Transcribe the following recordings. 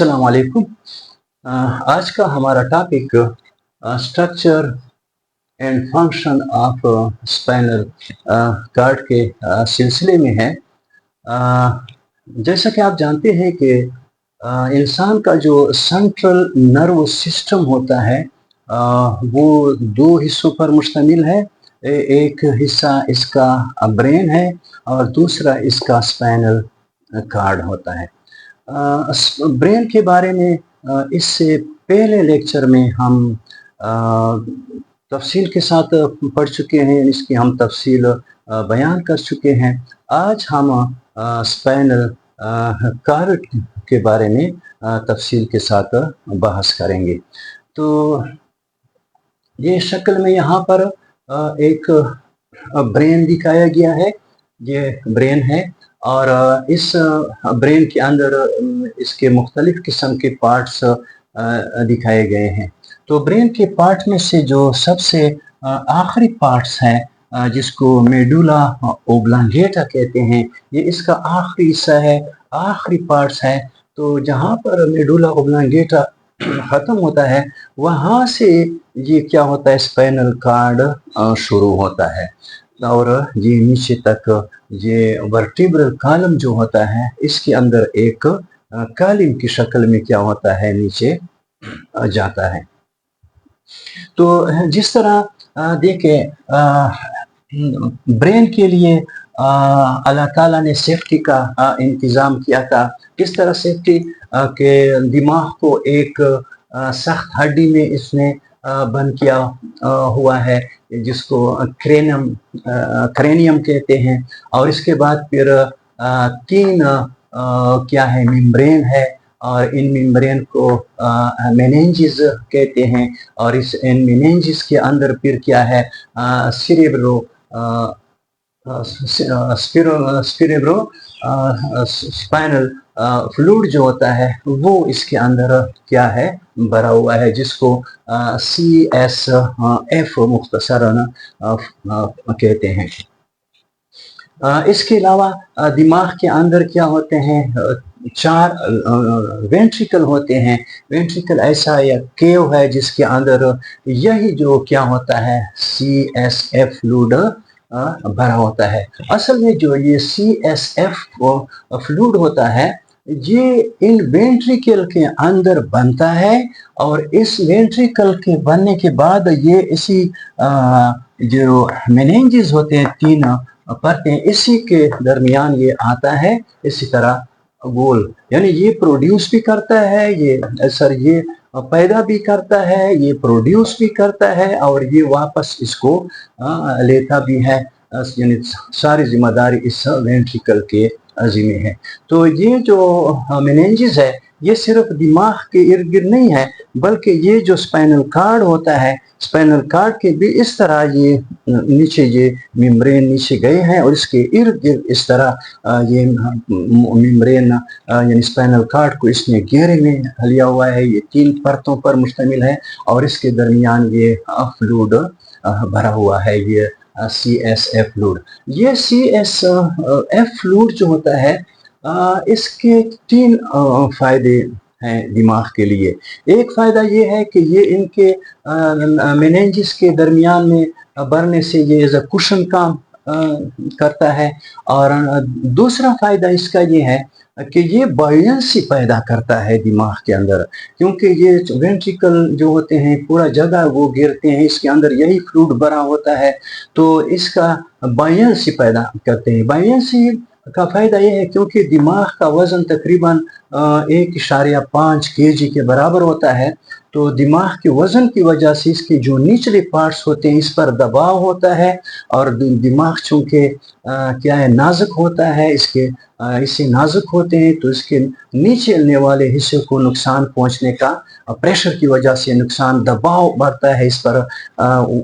अस्सलाम वालेकुम। आज का हमारा topic structure and function of spinal cord के सिलसिले में है। जैसा कि आप जानते हैं कि इंसान का जो सेंट्रल नर्व सिस्टम होता है वो दो हिस्सों पर मुश्तमिल है। एक हिस्सा इसका ब्रेन है और दूसरा इसका स्पाइनल कार्ड होता है। ब्रेन के बारे में इससे पहले लेक्चर में हम तफसील के साथ पढ़ चुके हैं, इसकी हम तफसील बयान कर चुके हैं। आज हम स्पाइनल कार्ड के बारे में तफसील के साथ बहस करेंगे। तो ये शक्ल में यहाँ पर एक ब्रेन दिखाया गया है। ये ब्रेन है और इस ब्रेन के अंदर इसके मुख्तलिफ किस्म के पार्ट्स दिखाए गए हैं। तो ब्रेन के पार्ट में से जो सबसे आखिरी पार्ट्स हैं जिसको मेडुला ओब्लांगेटा कहते हैं, ये इसका आखिरी हिस्सा है, आखिरी पार्ट्स है। तो जहाँ पर मेडुला ओब्लांगेटा ख़त्म होता है वहाँ से ये क्या होता है, स्पाइनल कार्ड शुरू होता है और ये नीचे तक ये वर्टिब्रल कॉलम जो होता है इसके अंदर एक कालिम की शक्ल में क्या होता है, नीचे जाता है। तो जिस तरह देखें ब्रेन के लिए अल्लाह ताला ने सेफ्टी का इंतज़ाम किया था। किस तरह सेफ्टी के दिमाग को एक सख्त हड्डी में इसने बंद किया हुआ है जिसको क्रेनियम कहते हैं, और इसके बाद फिर तीन क्या है, मेम्ब्रेन है और इन मेम्ब्रेन को मेनिंजेस कहते हैं, और इन मेनिंजेस के अंदर फिर क्या है, स्पिरेब्रो स्पाइनल फ्लूइड जो होता है वो इसके अंदर क्या है, भरा हुआ है, जिसको CSF मुख्तसरन कहते हैं। इसके अलावा दिमाग के अंदर क्या होते हैं, 4 वेंट्रिकल होते हैं। वेंट्रिकल ऐसा या केव है जिसके अंदर यही जो क्या होता है, CSF फ्लूइड भरा होता है। असल में जो ये CSF फ्लूइड होता है ये इन वेंट्रिकल के अंदर बनता है, और इस वेंट्रिकल के बनने के बाद ये इसी जो मेनिंजेस होते हैं, 3 परतें, इसी के दरमियान ये आता है इसी तरह गोल, यानी ये प्रोड्यूस भी करता है, ये पैदा भी करता है, ये प्रोड्यूस भी करता है और ये वापस इसको लेता भी है, यानी सारी जिम्मेदारी इस वेंट्रिकल के ज़िम्मे है। तो ये जो मेनिंजेस है ये सिर्फ दिमाग के इर्द गिर्द नहीं है, बल्कि ये जो स्पाइनल कार्ड होता है, स्पाइनल कार्ड के भी इस तरह ये नीचे ये मेम्ब्रेन नीचे गए हैं और इसके इर्द गिर्द इस तरह ये मेम्ब्रेन यानी स्पाइनल कार्ड को इसने घेरे में लिया हुआ है। ये 3 परतों पर मुश्तमिल है और इसके दरमियान ये फ्लूइड भरा हुआ है, ये CSF फ्लूइड। ये CSF फ्लूइड जो होता है इसके 3 फ़ायदे हैं दिमाग के लिए। एक फ़ायदा ये है कि ये इनके मेनिंजेस के दरमियान में भरने से ये एज अ कुशन काम करता है, और दूसरा फ़ायदा इसका ये है कि ये बायोंसी पैदा करता है दिमाग के अंदर, क्योंकि ये वेंट्रिकल जो होते हैं पूरा जगह वो गिरते हैं, इसके अंदर यही फ्लूइड भरा होता है, तो इसका बायोंसी पैदा करते हैं। बायोंसी का फ़ायदा ये है क्योंकि दिमाग का वज़न तकरीबन 1.5 kg के बराबर होता है, तो दिमाग के वज़न की वजह से इसके जो निचले पार्ट्स होते हैं इस पर दबाव होता है, और दिमाग चूँकि क्या है, नाजुक होता है, इससे नाजुक होते हैं तो इसके नीचे चलने वाले हिस्से को नुकसान पहुंचने का प्रेशर की वजह से नुकसान, दबाव बढ़ता है इस पर,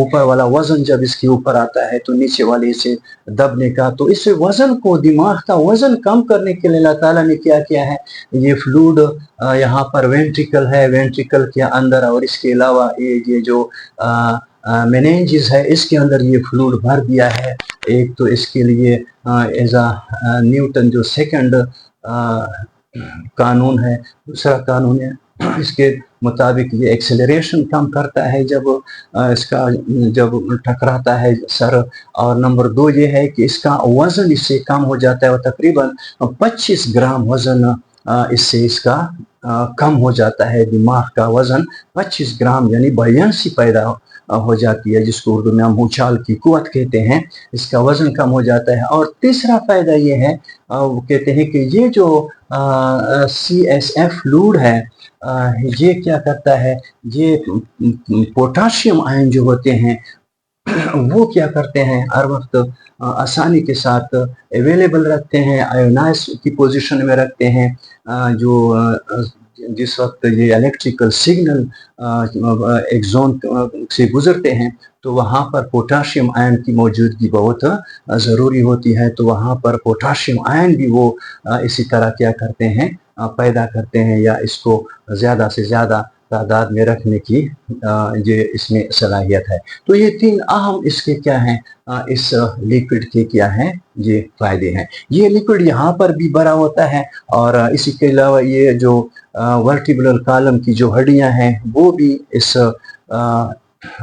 ऊपर वाला वज़न जब इसके ऊपर आता है तो नीचे वाले हिस्से दबने का। तो इस वज़न को, दिमाग का वज़न कम करने के लिए अल्लाह ताला ने क्या किया है, ये फ्लूइड यहाँ पर वेंट्रिकल है, वेंट्रिकल के अंदर, और इसके अलावा ये जो मेनिंजेस है इसके अंदर ये फ्लूइड भर दिया है। एक तो इसके लिए एज न्यूटन जो सेकंड कानून है, दूसरा कानून है इसके मुताबिक ये एक्सेलरेशन कम करता है जब इसका जब टकराता है सर, और नंबर 2 ये है कि इसका वज़न इससे कम हो जाता है और तकरीबन 25 ग्राम वज़न इससे इसका कम हो जाता है। दिमाग का वज़न 25 ग्राम यानी बयासी पैदा हो जाती है, जिसको उर्दू में हम उछाल की कुव्वत कहते हैं, इसका वज़न कम हो जाता है। और तीसरा फ़ायदा ये है, वो कहते हैं कि ये जो CSF फ्लूइड है, ये क्या करता है, ये पोटाशियम आयन जो होते हैं वो क्या करते हैं, हर वक्त आसानी के साथ अवेलेबल रखते हैं, आयोनाइज की पोजीशन में रखते हैं। जो जिस वक्त ये इलेक्ट्रिकल सिग्नल एक जोन से गुजरते हैं तो वहाँ पर पोटाशियम आयन की मौजूदगी बहुत ज़रूरी होती है, तो वहाँ पर पोटाशियम आयन भी वो इसी तरह क्या करते हैं, पैदा करते हैं, या इसको ज़्यादा से ज़्यादा तादाद में रखने की ये इसमें सलाहियत है। तो ये 3 अहम इसके क्या हैं, इस लिक्विड के क्या हैं, ये फ़ायदे हैं। ये लिक्विड यहाँ पर भी भरा होता है, और इसी के अलावा ये जो वर्टिब्रल कॉलम की जो हड्डियाँ हैं वो भी इस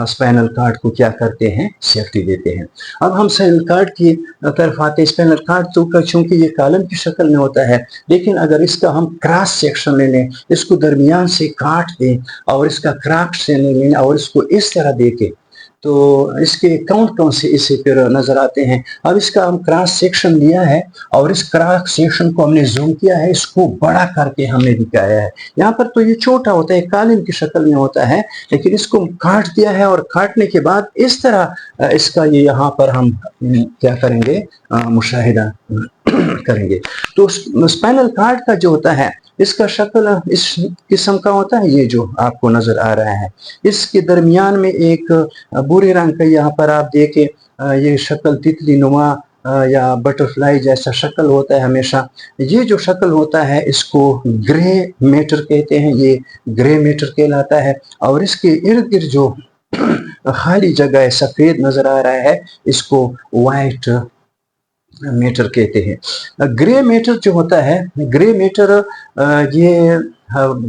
स्पाइनल कार्ड को क्या करते हैं, सेफ्टी देते हैं। अब हम स्पाइनल कार्ड की तरफ आते हैं। स्पाइनल कार्ड तो चूंकि ये कॉलम की शक्ल में होता है, लेकिन अगर इसका हम क्रॉस सेक्शन ले लें, इसको दरमियान से काट दें और इसका क्रॉस से ले लें और इसको इस तरह देखें, तो इसके कौन से इसे फिर नजर आते हैं। अब इसका हम क्रॉस सेक्शन लिया है और इस क्रॉस सेक्शन को हमने जूम किया है, इसको बड़ा करके हमने दिखाया है। यहाँ पर तो ये छोटा होता है, कॉलम की शक्ल में होता है, लेकिन इसको काट दिया है और काटने के बाद इस तरह इसका ये यहाँ पर हम क्या करेंगे, मुशाहिदा करेंगे। तो स्पाइनल कार्ड का जो होता है इसका शक्ल इस किस्म का होता है, ये जो आपको नजर आ रहा है। इसके दरमियान में एक भूरे रंग का यहाँ पर आप देखें, ये शक्ल तितली नुमा या बटरफ्लाई जैसा शक्ल होता है हमेशा। ये जो शक्ल होता है इसको ग्रे मैटर कहते हैं, ये ग्रे मैटर कहलाता है। और इसके इर्द गिर्द जो खाली जगह है, सफेद नजर आ रहा है, इसको वाइट मैटर कहते हैं। ग्रे मैटर जो होता है, ग्रे मैटर ये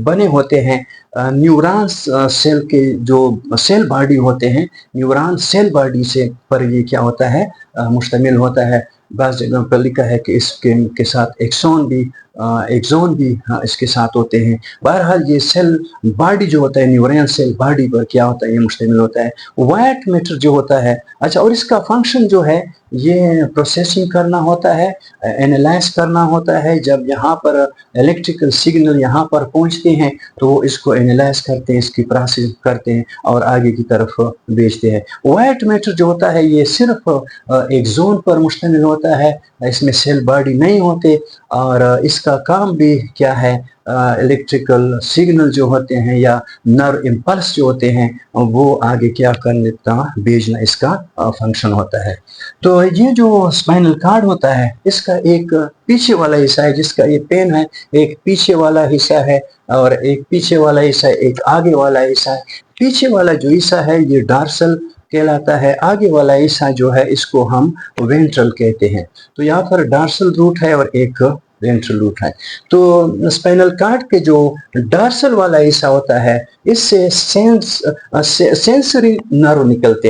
बने होते हैं न्यूरॉन्स सेल के जो सेल बॉडी होते हैं, न्यूरॉन सेल बॉडी से पर ये क्या होता है, मुश्तमिल होता है। बाज़ जगह पर लिखा है कि इसके साथ एक्सोन भी इसके साथ होते हैं। बहरहाल ये सेल बॉडी जो होता है, न्यूरॉन सेल बॉडी पर क्या होता है, ये मुश्तमिल होता है। वाइट मैटर जो होता है, अच्छा, और इसका फंक्शन जो है ये प्रोसेसिंग करना होता है, एनालाइज करना होता है। जब यहाँ पर इलेक्ट्रिकल सिग्नल यहाँ पर पहुँचते हैं तो वो इसको एनालाइज करते हैं, इसकी प्रोसेस करते हैं और आगे की तरफ भेजते हैं। वाइट मैटर जो होता है ये सिर्फ एक जोन पर मुश्तमिल होता है, इसमें सेल बॉडी नहीं होते, और इसका काम भी क्या है, इलेक्ट्रिकल सिग्नल जो होते हैं या नर्व इम्पल्स जो होते हैं वो आगे क्या करने का भेजना इसका फंक्शन होता है। तो ये जो स्पाइनल कार्ड होता है इसका एक पीछे वाला हिस्सा है जिसका ये पेन है, एक पीछे वाला हिस्सा है और एक पीछे वाला हिस्सा, एक आगे वाला हिस्सा है। पीछे वाला जो हिस्सा है ये डार्सल कहलाता है, आगे वाला हिस्सा जो है इसको हम वेंट्रल कहते हैं। तो यहाँ पर डार्सल रूट है और एक वेंट्रल रूट है। तो स्पाइनल कार्ड के जो डार्सल वाला हिस्सा होता है इससे सेंसरी नर्व निकलते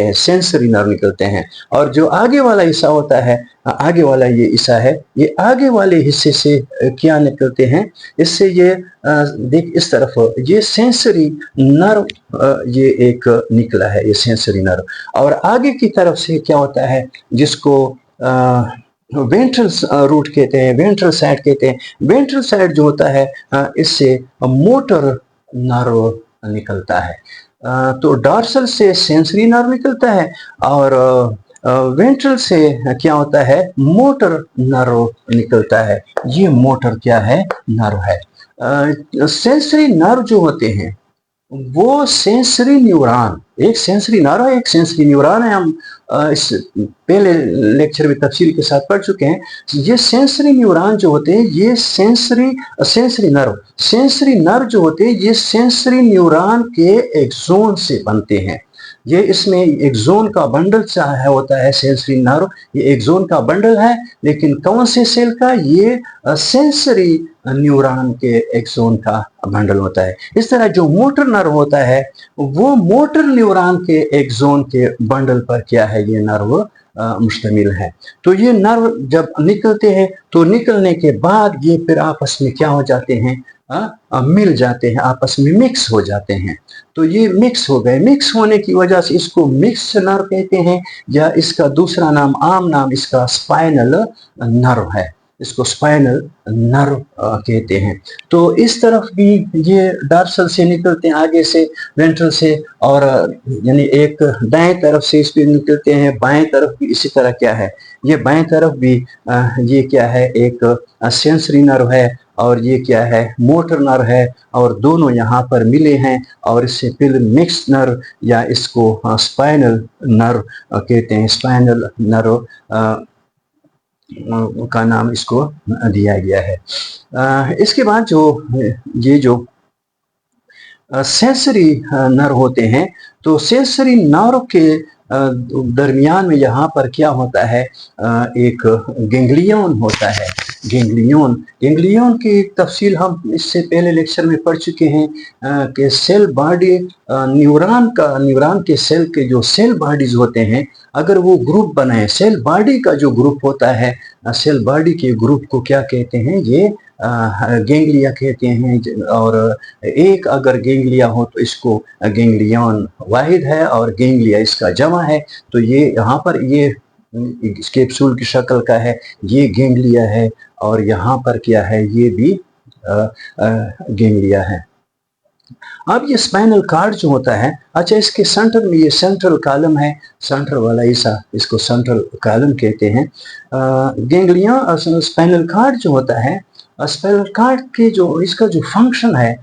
हैं, और जो आगे वाला हिस्सा होता है, आगे वाला ये हिस्सा है, ये आगे वाले हिस्से से क्या निकलते हैं, इससे ये देख इस तरफ ये सेंसरी नर्व ये एक निकला है, ये सेंसरी नर्व। और आगे की तरफ से क्या होता है जिसको वेंट्रल रूट कहते हैं, वेंट्रल साइड कहते हैं। वेंट्रल साइड जो होता है इससे मोटर नर्व निकलता है। तो डॉर्सल से सेंसरी नर्व निकलता है और वेंट्रल से क्या होता है, मोटर नर्व निकलता है। ये मोटर क्या है, नर्व है। सेंसरी नर्व जो होते हैं वो सेंसरी न्यूरॉन, एक सेंसरी नर्व है, एक सेंसरी न्यूरॉन है। हम इस पहले लेक्चर में तफसील के साथ पढ़ चुके हैं। ये सेंसरी न्यूरॉन जो होते हैं ये सेंसरी नर्व जो होते हैं ये सेंसरी न्यूरॉन के एक्सोन से बनते हैं। یہ اس میں ایک زون کا بنڈل چاہے ہوتا ہے سینسری نرو، یہ ایک زون کا بنڈل ہے، لیکن کون سے سیل کا؟ یہ سینسری نیوران کے ایک زون کا بنڈل ہوتا ہے۔ اس طرح جو موٹر نرو ہوتا ہے وہ موٹر نیوران کے ایک زون کے بنڈل پر کیا ہے، یہ نرو مشتمل ہے۔ تو یہ نرو جب نکلتے ہیں تو نکلنے کے بعد یہ پھر آپس میں کیا ہو جاتے ہیں، مل جاتے ہیں، آپس میں مکس ہو جاتے ہیں۔ تو یہ مکس ہو گئے، مکس ہونے کی وجہ سے اس کو مکس نرو کہتے ہیں، یا اس کا دوسرا نام، عام نام اس کا اسپائنل نرو ہے، اس کو اسپائنل نرو کہتے ہیں۔ تو اس طرف بھی یہ ڈارسل سے نکلتے ہیں، آگے سے وینٹرل سے، اور یعنی ایک دائیں طرف سے اس پہ نکلتے ہیں، بائیں طرف بھی اسی طرح کیا ہے، یہ بائیں طرف بھی یہ کیا ہے، ایک سینسری نرو ہے، اور یہ کیا ہے، موٹر نرو ہے، اور دونوں یہاں پر ملے ہیں، اور اس سے پھر مکس نرو یا اس کو اسپائنل نرو کہتے ہیں، اسپائنل نرو کا نام اس کو دیا گیا ہے۔ اس کے بعد یہ جو سینسری نرو ہوتے ہیں، تو سینسری نرو کے درمیان میں یہاں پر کیا ہوتا ہے، ایک گینگلیون ہوتا ہے۔ گینگلیون کی تفصیل ہم اس سے پہلے لیکچر میں پڑھ چکے ہیں کہ سیل باڈی، نیوران کے سیل کے جو سیل باڈیز ہوتے ہیں، اگر وہ گروپ بنائیں، سیل باڈی کا جو گروپ ہوتا ہے، سیل باڈی کے گروپ کو کیا کہتے ہیں، یہ گینگلیا کہتے ہیں، اور ایک اگر گینگلیا ہو تو اس کو گینگلیون واحد ہے، اور گینگلیا اس کا جمع ہے۔ تو یہ یہاں پر یہ اس کیپسول کی شکل کا ہے، یہ گینگلیا ہے، اور یہاں پر کیا ہے، یہ بھی گینگلیا ہے۔ اب یہ اسپائنل کارڈ جو ہوتا ہے، اچھا اس کے سینٹر میں یہ سینٹرل کالم ہے، سینٹر والا حصہ، اس کو سینٹرل کالم کہتے ہیں۔ گینگلیا اسپائنل کارڈ جو ہوتا ہے، اسپائنل کارڈ کے جو اس کا جو فنکشن ہے،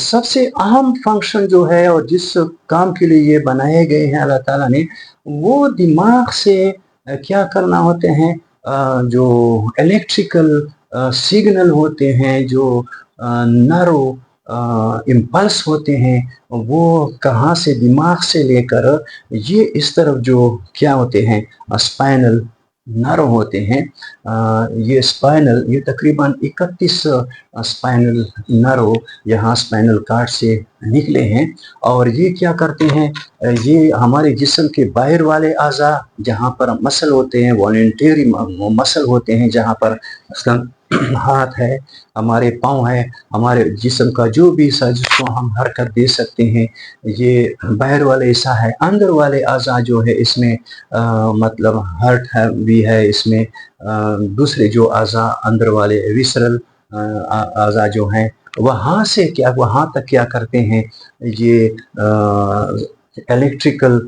سب سے اہم فنکشن جو ہے، اور جس کام کے لیے یہ بنائے گئے ہیں اللہ تعالیٰ نے، وہ دماغ سے کیا کرنا ہوتے ہیں، جو الیکٹریکل سگنل ہوتے ہیں، جو نرو امپلس ہوتے ہیں، وہ کہاں سے، دماغ سے لے کر یہ اس طرف جو کیا ہوتے ہیں، اسپائنل نرو ہوتے ہیں۔ یہ اسپائنل، یہ تقریباً 31 اسپائنل نرو یہاں اسپائنل کارڈ سے نکلے ہیں، اور یہ کیا کرتے ہیں، یہ ہمارے جسم کے باہر والے اعضاء جہاں پر مسل ہوتے ہیں، والنٹری مسل ہوتے ہیں، جہاں پر مثلاً ہاتھ ہے، ہمارے پاؤں ہے، ہمارے جسم کا جو بھی حصہ جس کو ہم حرکت دے سکتے ہیں، یہ باہر والے حصہ ہے۔ اندر والے اعضاء جو ہے اس میں مطلب ہارٹ ہے بھی ہے، اس میں دوسرے جو اعضاء اندر والے ویسرل اعضاء جو ہیں، وہاں سے کیا، وہاں تک کیا کرتے ہیں، یہ الیکٹریکل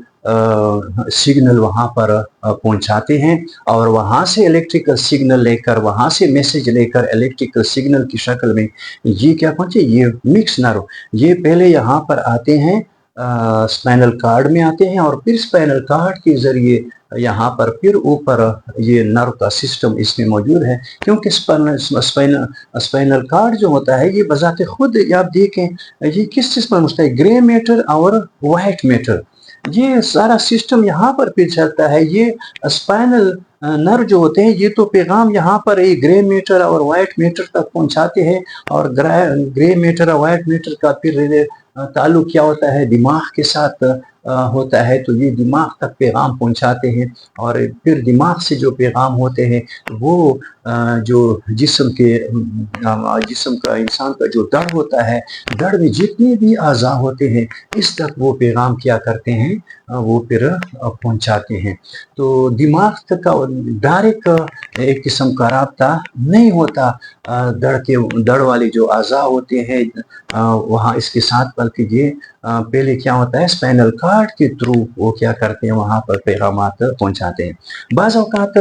سگنل وہاں پر پہنچاتے ہیں، اور وہاں سے الیکٹریکل سگنل لے کر، وہاں سے میسج لے کر الیکٹریکل سگنل کی شکل میں یہ کیا پہنچے، یہ مکس نرو، یہ پہلے یہاں پر آتے ہیں، اسپائنل کارڈ میں آتے ہیں، اور پھر اسپائنل کارڈ کے ذریعے یہاں پر پھر اوپر یہ نرو کا سسٹم اس میں موجود ہے، کیونکہ اسپائنل کارڈ جو ہوتا ہے یہ بذات خود آپ دیکھیں یہ کس چیز پر مشتمل ہے، گرے میٹر اور وائٹ میٹر، یہ سارا سسٹم یہاں پر پھر چلتا ہے۔ یہ اسپائنل نرو جو ہوتے ہیں یہ تو پیغام یہاں پر ایک گرے میٹر اور وائٹ میٹر تک پہنچاتے ہیں، اور گرے میٹر اور وائٹ میٹر کا پھر تعلق کیا ہوتا ہے، دماغ کے ساتھ ہوتا ہے، تو یہ دماغ تک پیغام پہنچاتے ہیں، اور پھر دماغ سے جو پیغام ہوتے ہیں وہ جو جسم کا انسان کا جو دڑ ہوتا ہے، دڑ میں جتنے بھی اعضاء ہوتے ہیں اس تک وہ پیغام کیا کرتے ہیں، وہ پھر پہنچاتے ہیں۔ تو دماغ تک کا ڈائریکٹ ایک قسم کا رابطہ نہیں ہوتا دڑ والے جو اعضاء ہوتے ہیں وہاں اس کے ساتھ، بلکہ یہ پہلے کیا ہوتا ہے، اسپائنل کارڈ کے تھرو وہ کیا کرتے ہیں، وہاں پر پیغامات پہنچاتے ہیں۔ بعض اوقات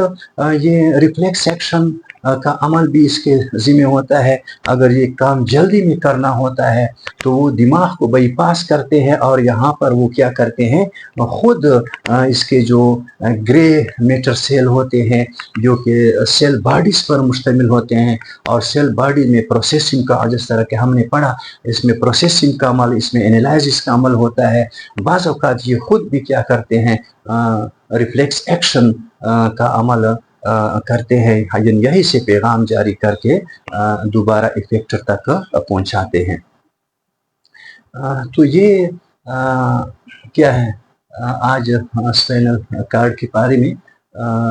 یہ ریفلیکس ایکشن کا अमल भी इसके ज़िम्मे होता है। अगर ये काम जल्दी में करना होता है तो वो दिमाग को बाईपास करते हैं और यहाँ पर वो क्या करते हैं, खुद इसके जो ग्रे मैटर सेल होते हैं जो कि सेल बॉडीज़ पर मुश्तमिल होते हैं, और सेल बॉडी में प्रोसेसिंग का, जिस तरह के हमने पढ़ा, इसमें प्रोसेसिंग का अमल, इसमें एनालिसिस का अमल होता है। बाज़ औक़ात ये खुद भी क्या करते हैं, रिफ्लेक्स एक्शन का अमल करते हैं, यही से पैगाम जारी करके दोबारा इफेक्टर तक पहुंचाते हैं। तो ये क्या है, आज स्पाइनल कार्ड के बारे में।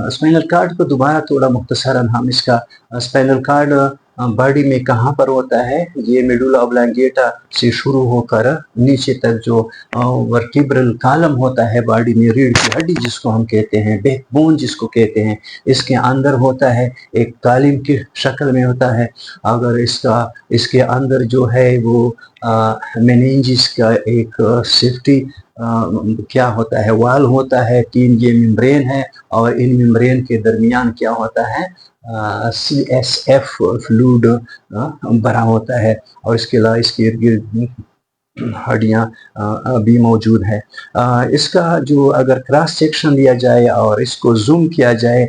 स्पाइनल कार्ड को दोबारा थोड़ा मुख्तसरन हम इसका, स्पाइनल कार्ड बॉडी में कहाँ पर होता है, ये मेडुला ऑब्लांगेटा से शुरू होकर नीचे तक जो वर्टिब्रल कॉलम होता है बॉडी में, रीढ़ की हड्डी जिसको हम कहते हैं, बैकबोन जिसको कहते हैं, इसके अंदर होता है, एक कालिम की शक्ल में होता है। अगर इसके अंदर जो है वो मेनिंजिस का एक सेफ्टी क्या होता है, वाल होता है, 3 ये मेम्ब्रेन है, और इन मेम्ब्रेन के दरमियान क्या होता है, CSF फ्लूइड भरा होता है, और इसके अलावा इसके इर्द गिर्द हड्डियाँ भी मौजूद है। इसका जो अगर क्रॉस सेक्शन लिया जाए और इसको जूम किया जाए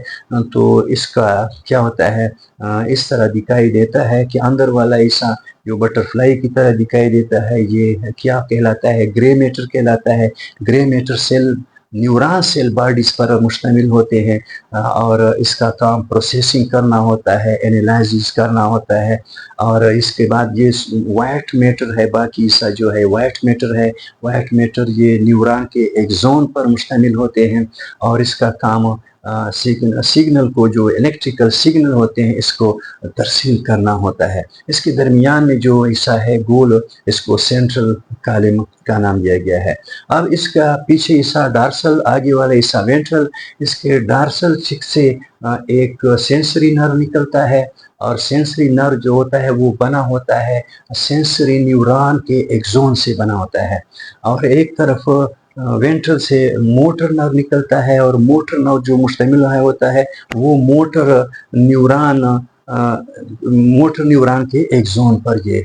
तो इसका क्या होता है, इस तरह दिखाई देता है कि अंदर वाला हिस्सा जो बटरफ्लाई की तरह दिखाई देता है, ये क्या कहलाता है, ग्रे मैटर कहलाता है। Grey matter cell neuron cell bodies पर मुश्तमिल होते हैं, और इसका काम प्रोसेसिंग करना होता है, एनालिसिस करना होता है। और इसके बाद ये वाइट मैटर है, बाकी हिस्सा जो है वाइट मैटर है। वाइट मैटर ये न्यूरॉन के एक्सोन पर मुश्तमिल होते हैं, और इसका काम सिग्नल को, जो इलेक्ट्रिकल सिग्नल होते हैं, इसको तरसील करना होता है। इसके दरमियान में जो हिस्सा है गोल, इसको सेंट्रल कॉलम का नाम दिया गया है। अब इसका पीछे हिस्सा डार्सल, आगे वाला हिस्सा वेंट्रल। इसके डार्सल चिक से एक सेंसरी नर्व निकलता है, और सेंसरी नर्व जो होता है वो बना होता है सेंसरी न्यूरॉन के एक्सोन से बना होता है। और एक तरफ वेंट्रल से मोटर नर्व निकलता है, और मोटर नर्व जो मुश्तमिल होता है वो मोटर न्यूरॉन के एक्सोन पर ये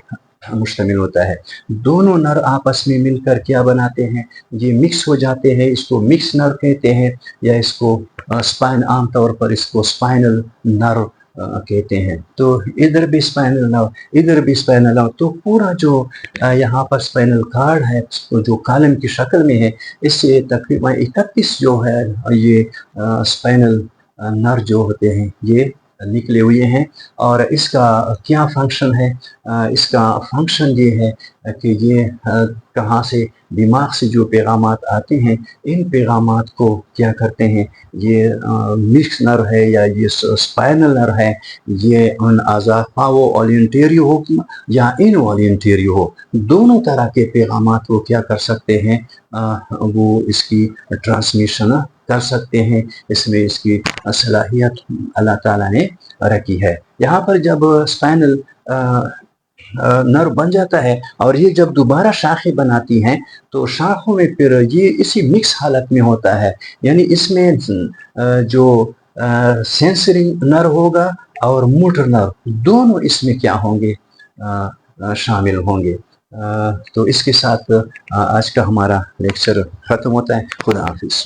मुश्तमिल होता है। दोनों नर्व आपस में मिलकर क्या बनाते हैं, ये मिक्स हो जाते हैं, इसको मिक्स नर्व कहते हैं, या इसको स्पाइन, आमतौर पर इसको स्पाइनल नर्व कहते हैं। तो इधर भी स्पाइनल नर्व, इधर भी स्पाइनल नर्व। तो पूरा जो यहाँ पर स्पाइनल कार्ड है जो कॉलम की शक्ल में है, इससे तकरीबन 31 जो है ये स्पाइनल नर्व जो होते हैं ये निकले हुए हैं। और इसका क्या फंक्शन है, इसका फंक्शन ये है कि ये कहाँ से, दिमाग से जो पैगामात आते हैं, इन पैगामात को क्या करते हैं, ये मिक्स नर्व है या ये स्पाइनल नर्व है, ये उन आज़ा वो ओलियंटेरियो हो या इनवॉलियंटेरियो हो, दोनों तरह के पैगामात को क्या कर सकते हैं, वो इसकी ट्रांसमिशन कर सकते हैं। इसमें इसकी सलाहियत अल्लाह ताला ने रखी है। यहाँ पर जब स्पाइनल नर्व बन जाता है और ये जब दोबारा शाखें बनाती हैं तो शाखों में फिर ये इसी मिक्स हालत में होता है, यानी इसमें जो सेंसरी नर्व होगा और मोटर नर्व दोनों इसमें क्या होंगे, शामिल होंगे। तो इसके साथ आज का हमारा लेक्चर ख़त्म होता है। खुदा हाफिज़।